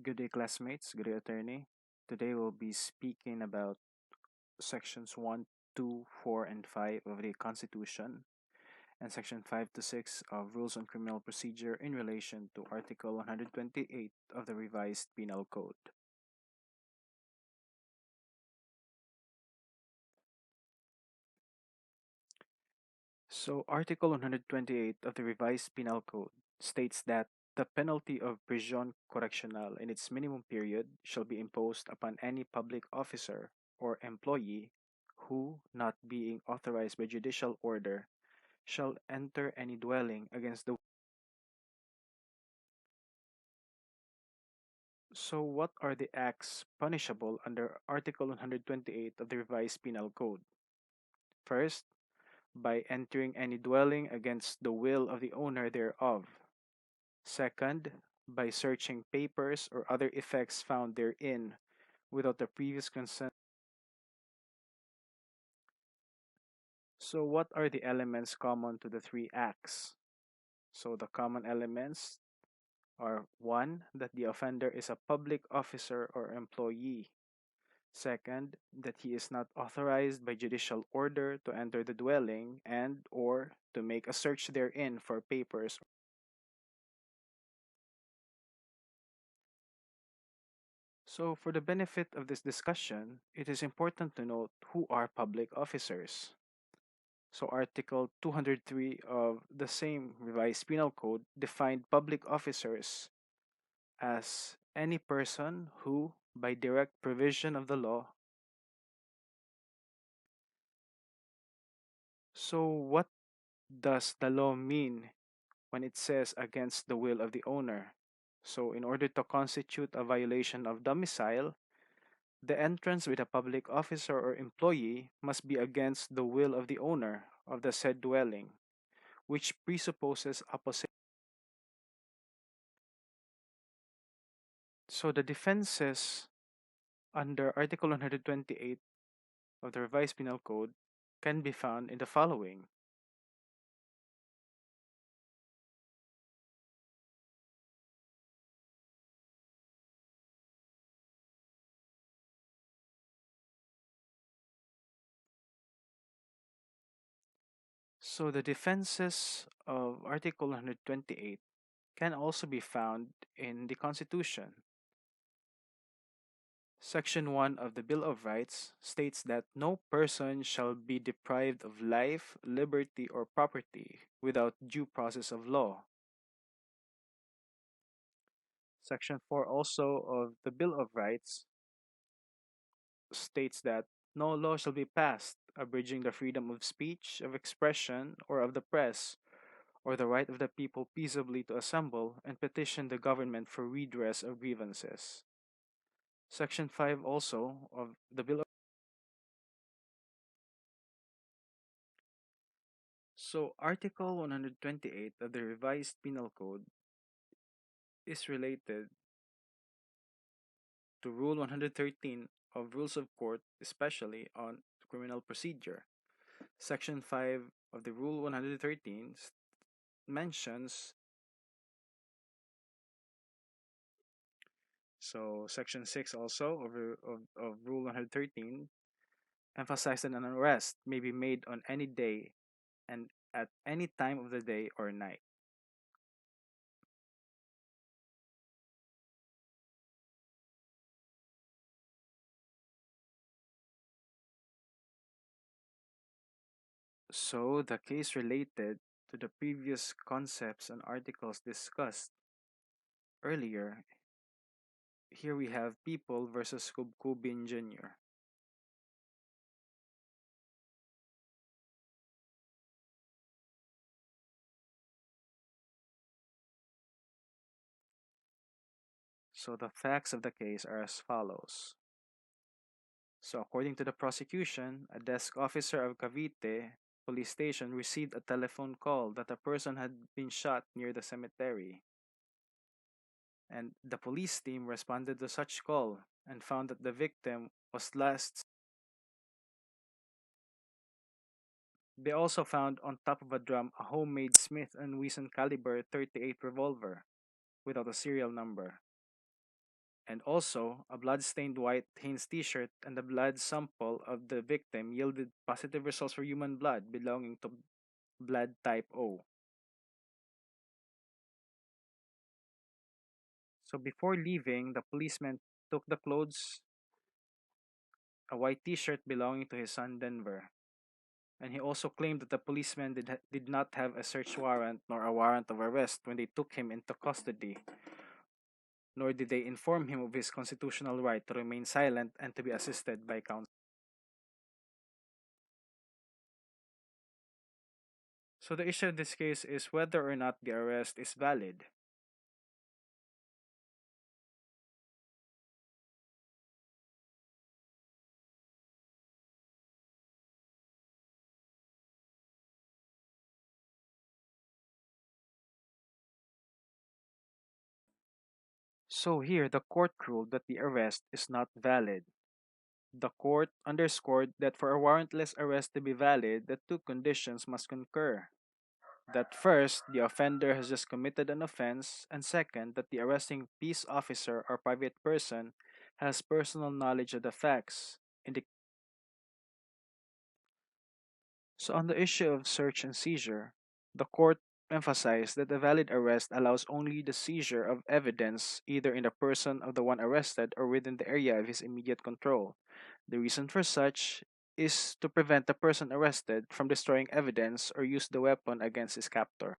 Good day, classmates. Good day, attorney. Today we'll be speaking about sections 1, 2, 4, and 5 of the Constitution and section 5 to 6 of Rules on Criminal Procedure in relation to Article 128 of the Revised Penal Code. So, Article 128 of the Revised Penal Code states that the penalty of prisión correccional in its minimum period shall be imposed upon any public officer or employee who, not being authorized by judicial order, shall enter any dwelling against the. So, what are the acts punishable under Article 128 of the Revised Penal Code? First, by entering any dwelling against the will of the owner thereof. Second, by searching papers or other effects found therein without the previous consent. So, what are the elements common to the three acts? So, the common elements are one, that the offender is a public officer or employee. Second, that he is not authorized by judicial order to enter the dwelling and or to make a search therein for papers. So, for the benefit of this discussion, it is important to note who are public officers. So, Article 203 of the same revised penal code defined public officers as any person who, by direct provision of the law. So, what does the law mean when it says against the will of the owner? So, in order to constitute a violation of domicile, the entrance with a public officer or employee must be against the will of the owner of the said dwelling, which presupposes opposition. So the defenses under Article 128 of the Revised Penal Code can be found in the following. So the defenses of Article 128 can also be found in the Constitution. Section 1 of the Bill of Rights states that no person shall be deprived of life, liberty, or property without due process of law. Section 4 also of the Bill of Rights states that no law shall be passed abridging the freedom of speech, of expression, or of the press, or the right of the people peaceably to assemble and petition the government for redress of grievances. Section 5 also of the Bill of. So, Article 128 of the Revised Penal Code is related to Rule 113 of Rules of Court, especially on criminal procedure. Section 5 of the Rule 113 mentions. So, Section 6 also of Rule 113 emphasized that an arrest may be made on any day and at any time of the day or night. So, the case related to the previous concepts and articles discussed earlier, here we have People versus Kubin Jr. So, the facts of the case are as follows. So, according to the prosecution, a desk officer of Cavite police station received a telephone call that a person had been shot near the cemetery. And the police team responded to such call and found that the victim was last. They also found on top of a drum a homemade Smith& Wesson caliber .38 revolver without a serial number. And also, a blood-stained white Hanes t-shirt and the blood sample of the victim yielded positive results for human blood belonging to blood type O. So before leaving, the policeman took the clothes, a white t-shirt belonging to his son Denver. And he also claimed that the policeman did not have a search warrant nor a warrant of arrest when they took him into custody, nor did they inform him of his constitutional right to remain silent and to be assisted by counsel. So the issue of this case is whether or not the arrest is valid. So here, the court ruled that the arrest is not valid. The court underscored that for a warrantless arrest to be valid, the two conditions must concur. That first, the offender has just committed an offense, and second, that the arresting peace officer or private person has personal knowledge of the facts. So, on the issue of search and seizure, the court emphasized that a valid arrest allows only the seizure of evidence either in the person of the one arrested or within the area of his immediate control. The reason for such is to prevent the person arrested from destroying evidence or use the weapon against his captor.